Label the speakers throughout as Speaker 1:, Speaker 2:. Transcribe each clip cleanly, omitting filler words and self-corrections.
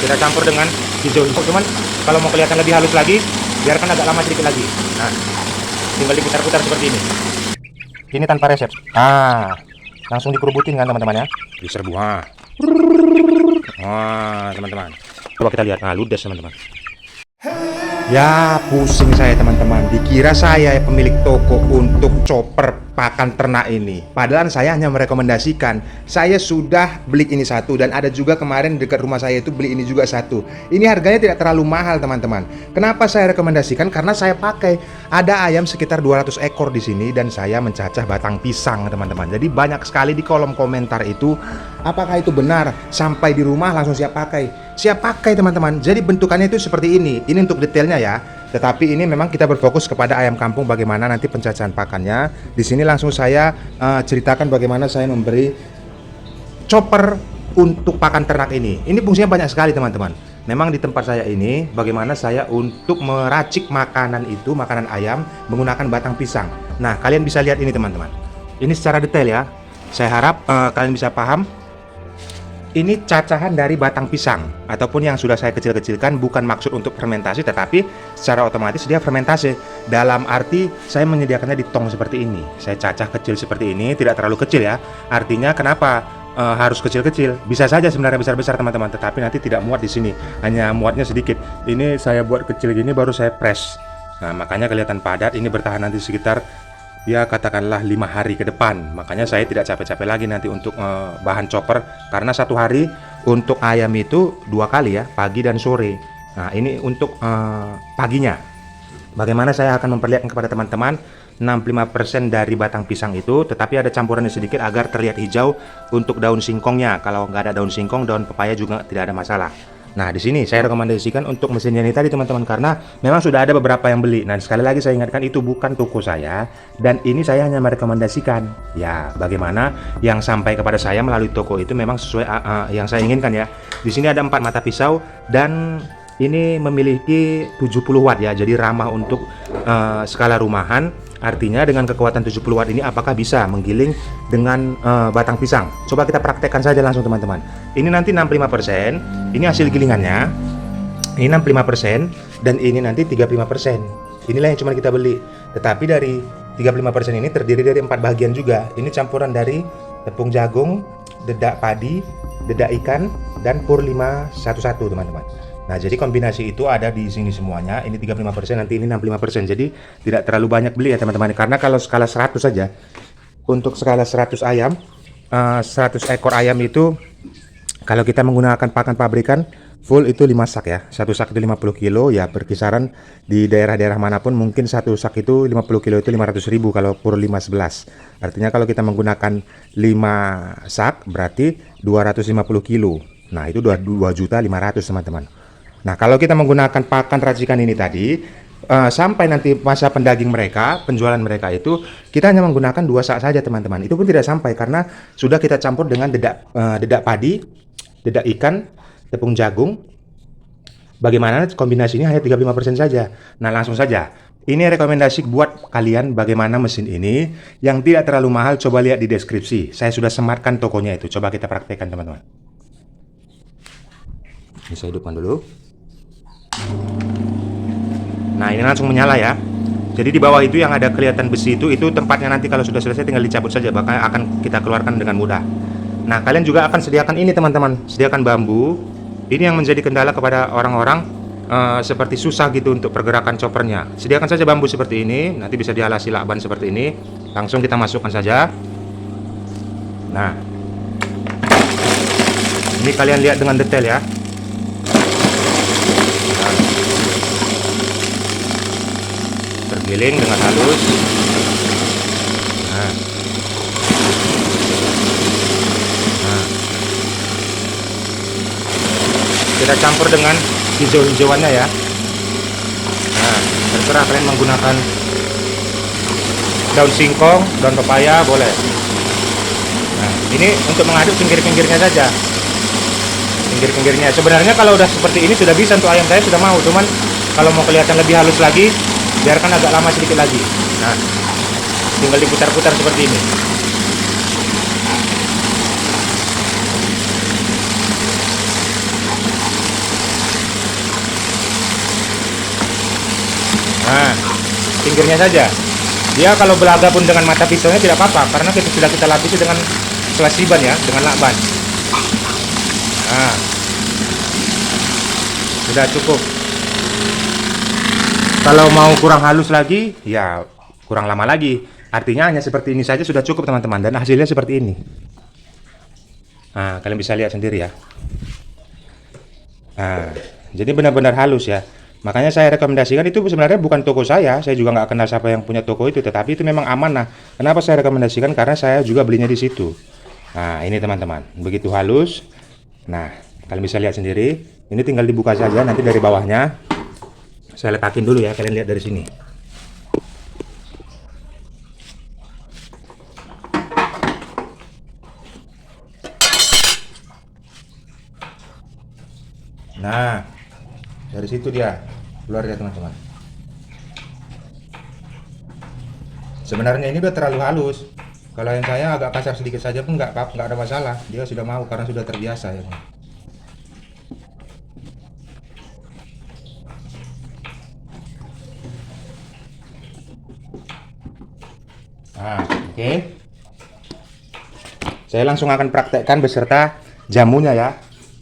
Speaker 1: kita campur dengan hijau-hijau. Cuman kalau mau kelihatan lebih halus lagi, biarkan agak lama sedikit lagi. Nah, tinggal diputar-putar seperti ini. Ini tanpa resep. Langsung dikerubutin kan teman-teman ya. Diserbu. Teman-teman. Coba kita lihat. Ludes teman-teman. Ya, pusing saya teman-teman. Dikira saya pemilik toko untuk chopper pakan ternak ini. Padahal saya hanya merekomendasikan. Saya sudah beli ini satu, dan ada juga kemarin dekat rumah saya itu beli ini juga satu. Ini harganya tidak terlalu mahal teman-teman. Kenapa saya rekomendasikan? Karena saya pakai. Ada ayam sekitar 200 ekor di sini, dan saya mencacah batang pisang teman-teman. Jadi banyak sekali di kolom komentar itu, apakah itu benar? Sampai di rumah langsung siap pakai. Siap pakai teman-teman. Jadi bentukannya itu seperti ini. Ini untuk detailnya ya. Tetapi ini memang kita berfokus kepada ayam kampung, bagaimana nanti pencacahan pakannya. Di sini langsung saya ceritakan bagaimana saya memberi chopper untuk pakan ternak ini. Ini fungsinya banyak sekali teman-teman. Memang di tempat saya ini, bagaimana saya untuk meracik makanan itu, makanan ayam menggunakan batang pisang. Nah, kalian bisa lihat ini teman-teman. Ini secara detail ya. Saya harap kalian bisa paham. Ini cacahan dari batang pisang, ataupun yang sudah saya kecil-kecilkan, bukan maksud untuk fermentasi, tetapi secara otomatis dia fermentasi. Dalam arti saya menyediakannya di tong seperti ini. Saya cacah kecil seperti ini, tidak terlalu kecil ya. Artinya kenapa harus kecil-kecil? Bisa saja sebenarnya besar-besar teman-teman, tetapi nanti tidak muat di sini, hanya muatnya sedikit. Ini saya buat kecil gini, baru saya press. Nah, makanya kelihatan padat. Ini bertahan nanti sekitar, ya katakanlah 5 hari ke depan. Makanya saya tidak capek-capek lagi nanti untuk bahan chopper, karena satu hari untuk ayam itu 2 kali ya, pagi dan sore. Nah, ini untuk paginya. Bagaimana saya akan memperlihatkan kepada teman-teman, 65% dari batang pisang itu, tetapi ada campurannya sedikit agar terlihat hijau untuk daun singkongnya. Kalau nggak ada daun singkong, daun pepaya juga tidak ada masalah. Nah, di sini saya rekomendasikan untuk mesinnya ini tadi teman-teman, karena memang sudah ada beberapa yang beli. Nah, sekali lagi saya ingatkan, itu bukan toko saya, dan ini saya hanya merekomendasikan. Ya, bagaimana yang sampai kepada saya melalui toko itu memang sesuai yang saya inginkan ya. Di sini ada 4 mata pisau, dan ini memiliki 70 watt ya, jadi ramah untuk skala rumahan. Artinya dengan kekuatan 70 watt ini apakah bisa menggiling dengan batang pisang? Coba kita praktekkan saja langsung teman-teman. Ini nanti 65%, ini hasil gilingannya. Ini 65% dan ini nanti 35%. Inilah yang cuma kita beli. Tetapi dari 35% ini terdiri dari 4 bagian juga. Ini campuran dari tepung jagung, dedak padi, dedak ikan, dan pur 511 teman-teman. Nah, jadi kombinasi itu ada di sini semuanya. Ini 35%, nanti ini 65%. Jadi tidak terlalu banyak beli ya teman-teman. Karena kalau skala 100 saja, untuk skala 100 ayam, 100 ekor ayam itu, kalau kita menggunakan pakan pabrikan full itu 5 sak ya. Satu sak itu 50 kilo ya, berkisaran di daerah-daerah manapun mungkin satu sak itu 50 kilo itu 500.000 kalau pur 511. Artinya kalau kita menggunakan 5 sak berarti 250 kilo. Nah, itu 2.500.000 teman-teman. Nah, kalau kita menggunakan pakan racikan ini tadi, sampai nanti masa pendaging mereka, penjualan mereka itu, kita hanya menggunakan 2 sak saja teman-teman. Itu pun tidak sampai, karena sudah kita campur dengan dedak padi, dedak ikan, tepung jagung. Bagaimana kombinasi ini hanya 35% saja. Nah, langsung saja. Ini rekomendasi buat kalian bagaimana mesin ini yang tidak terlalu mahal. Coba lihat di deskripsi. Saya sudah sematkan tokonya itu. Coba kita praktekkan teman-teman. Ini saya hidupkan dulu. Nah, ini langsung menyala ya. Jadi di bawah itu yang ada kelihatan besi itu tempatnya nanti kalau sudah selesai tinggal dicabut saja, bahkan akan kita keluarkan dengan mudah. Nah, kalian juga akan sediakan ini teman-teman, sediakan bambu. Ini yang menjadi kendala kepada orang-orang seperti susah gitu untuk pergerakan choppernya. Sediakan saja bambu seperti ini, nanti bisa dialasi lakban seperti ini. Langsung kita masukkan saja. Nah, ini kalian lihat dengan detail ya. Tergiling dengan halus. Nah. Kita campur dengan hijau-hijauannya ya. Nah, terserah kalian menggunakan daun singkong, daun pepaya boleh. Nah, ini untuk mengaduk pinggir-pinggirnya saja. Pinggir-pinggirnya. Sebenarnya kalau udah seperti ini sudah bisa untuk ayam saya, sudah mau. Cuman kalau mau kelihatan lebih halus lagi, biarkan agak lama sedikit lagi. Nah, tinggal diputar-putar seperti ini. Nah, pinggirnya saja. Dia kalau belaga pun dengan mata pisaunya tidak apa-apa, karena sudah kita lapisi dengan selasiban ya, dengan lakban. Nah, sudah cukup. Kalau mau kurang halus lagi, ya kurang lama lagi. Artinya hanya seperti ini saja sudah cukup teman-teman, dan hasilnya seperti ini. Nah, kalian bisa lihat sendiri ya. Nah, jadi benar-benar halus ya. Makanya saya rekomendasikan, itu sebenarnya bukan toko saya juga nggak kenal siapa yang punya toko itu, tetapi itu memang amanah. Kenapa saya rekomendasikan? Karena saya juga belinya di situ. Nah, ini teman-teman, begitu halus. Nah, kalian bisa lihat sendiri. Ini tinggal dibuka saja, nanti dari bawahnya saya letakin dulu ya, kalian lihat dari sini. Nah, dari situ dia keluar ya teman-teman. Sebenarnya ini udah terlalu halus. Kalau yang saya agak kasar sedikit saja pun nggak ada masalah. Dia sudah mau karena sudah terbiasa ya. Nah, oke. Saya langsung akan praktekkan beserta jamunya ya.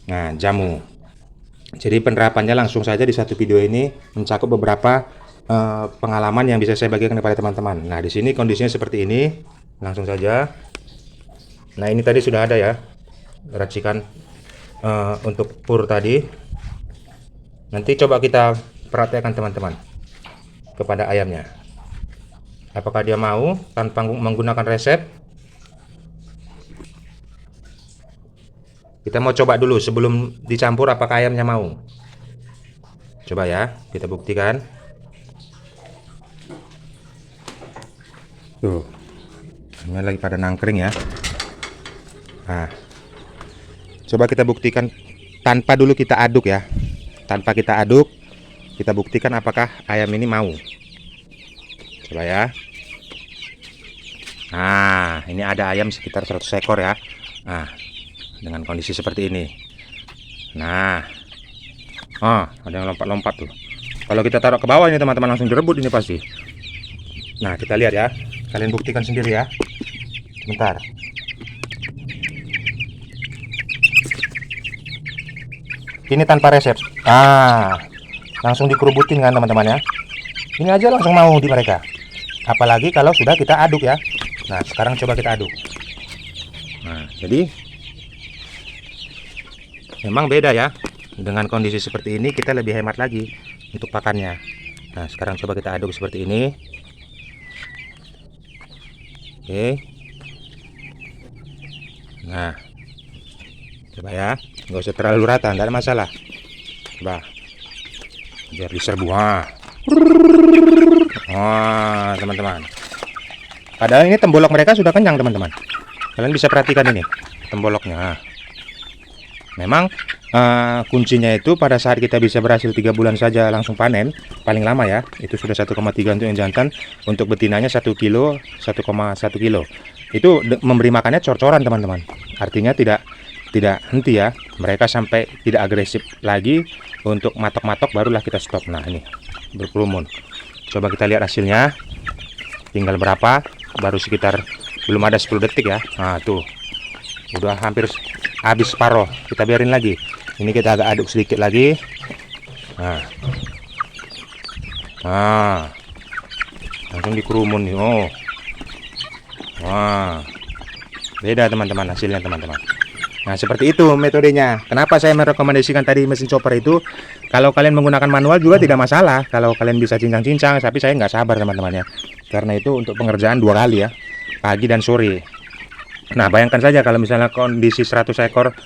Speaker 1: Nah, jamu. Jadi penerapannya langsung saja di satu video ini mencakup beberapa pengalaman yang bisa saya bagikan kepada teman-teman. Nah, di sini kondisinya seperti ini. Langsung saja. Nah, ini tadi sudah ada ya racikan untuk pur tadi. Nanti coba kita praktekkan teman-teman kepada ayamnya. Apakah dia mau tanpa menggunakan resep? Kita mau coba dulu sebelum dicampur, apakah ayamnya mau. Coba ya, kita buktikan. Tuh, ini lagi pada nangkring ya. Nah, coba kita buktikan tanpa dulu kita aduk ya. Tanpa kita aduk, kita buktikan apakah ayam ini mau. Coba ya. Nah, ini ada ayam sekitar 100 ekor ya. Nah, dengan kondisi seperti ini. Nah, ada yang lompat-lompat tuh. Kalau kita taruh ke bawah ini teman-teman, langsung direbut ini pasti. Nah, kita lihat ya. Kalian buktikan sendiri ya. Sebentar. Ini tanpa resep. Langsung dikerubutin kan teman-teman ya. Ini aja langsung mau di mereka. Apalagi kalau sudah kita aduk ya. Nah, sekarang coba kita aduk. Nah, jadi memang beda ya. Dengan kondisi seperti ini kita lebih hemat lagi untuk pakannya. Nah, sekarang coba kita aduk seperti ini. Oke. Nah, coba ya, nggak usah terlalu rata, tidak ada masalah. Coba, biar diserbu. Teman-teman. Padahal ini tembolok mereka sudah kenyang teman-teman. Kalian bisa perhatikan ini temboloknya. Memang kuncinya itu pada saat kita bisa berhasil 3 bulan saja langsung panen, paling lama ya, itu sudah 1,3 untuk yang jantan, untuk betinanya 1 kilo, 1,1 kilo. Itu memberi makannya cor-coran teman-teman. Artinya tidak henti ya, mereka sampai tidak agresif lagi. Untuk matok-matok barulah kita stop. Nah, ini berkerumun. Coba kita lihat hasilnya. Tinggal berapa? Baru sekitar belum ada 10 detik ya. Nah, tuh. Udah hampir habis separuh. Kita biarin lagi. Ini kita agak aduk sedikit lagi. Nah. Langsung dikerumun nih. Wah. Beda teman-teman hasilnya teman-teman. Nah, seperti itu metodenya. Kenapa saya merekomendasikan tadi mesin chopper itu? Kalau kalian menggunakan manual juga tidak masalah. Kalau kalian bisa cincang-cincang, tapi saya nggak sabar teman-teman ya. Karena itu untuk pengerjaan 2 kali ya, pagi dan sore. Nah, bayangkan saja kalau misalnya kondisi 100 ekor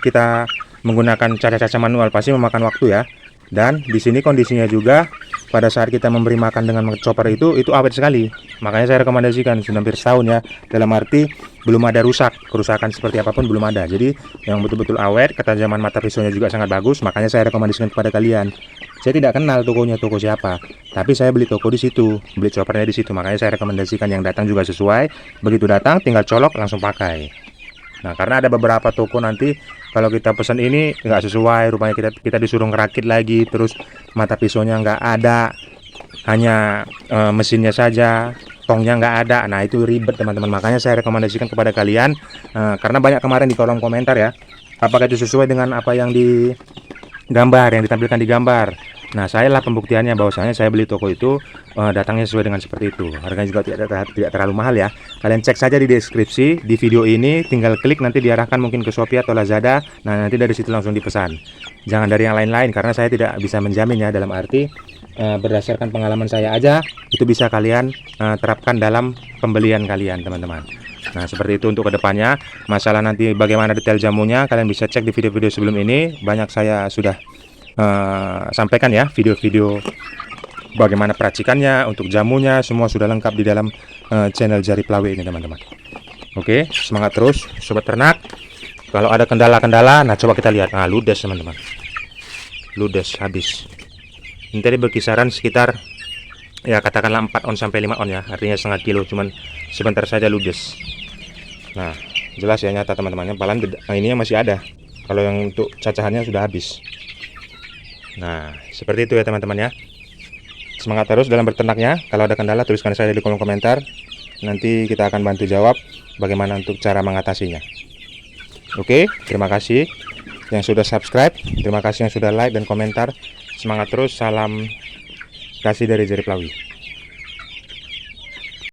Speaker 1: kita menggunakan caca-caca manual, pasti memakan waktu ya. Dan di sini kondisinya juga pada saat kita memberi makan dengan chopper itu awet sekali. Makanya saya rekomendasikan sudah hampir setahun ya. Dalam arti belum ada kerusakan seperti apapun belum ada. Jadi yang betul-betul awet, ketajaman mata pisaunya juga sangat bagus. Makanya saya rekomendasikan kepada kalian. Saya tidak kenal tokonya, toko siapa, tapi saya beli toko di situ, beli choppernya di situ. Makanya saya rekomendasikan yang datang juga sesuai. Begitu datang tinggal colok langsung pakai. Nah, karena ada beberapa toko nanti kalau kita pesan ini nggak sesuai, rupanya kita disuruh ngerakit lagi, terus mata pisaunya nggak ada. hanya mesinnya saja, tongnya nggak ada. Nah itu ribet teman-teman, makanya saya rekomendasikan kepada kalian, karena banyak kemarin di kolom komentar ya, apakah itu sesuai dengan apa yang digambar, yang ditampilkan di gambar. Nah saya lah pembuktiannya bahwasanya saya beli toko itu datangnya sesuai dengan seperti itu. Harganya juga tidak terlalu mahal ya. Kalian cek saja di deskripsi di video ini, tinggal klik nanti diarahkan mungkin ke Shopee atau Lazada. Nah nanti dari situ langsung dipesan. Jangan dari yang lain-lain, karena saya tidak bisa menjamin ya, dalam arti berdasarkan pengalaman saya aja, itu bisa kalian terapkan dalam pembelian kalian teman-teman. Nah seperti itu untuk kedepannya. Masalah nanti bagaimana detail jamunya, kalian bisa cek di video-video sebelum ini. Banyak saya sudah sampaikan ya, video-video bagaimana peracikannya, untuk jamunya, semua sudah lengkap di dalam channel Jari Plawe ini teman-teman. Oke, semangat terus sobat ternak. Kalau ada kendala-kendala, nah coba kita lihat. Nah ludes teman-teman, ludes habis. Ini tadi berkisaran sekitar ya katakanlah 4 on sampai 5 on ya, artinya setengah kilo, cuman sebentar saja ludes. Nah jelas ya, nyata teman-teman, palan ininya masih ada, kalau yang untuk cacahannya sudah habis. Nah seperti itu ya teman-teman ya. Semangat terus dalam berternaknya. Kalau ada kendala tuliskan saya di kolom komentar, nanti kita akan bantu jawab bagaimana untuk cara mengatasinya. Oke, terima kasih yang sudah subscribe, terima kasih yang sudah like dan komentar. Semangat terus, salam kasih dari Jari Plawe.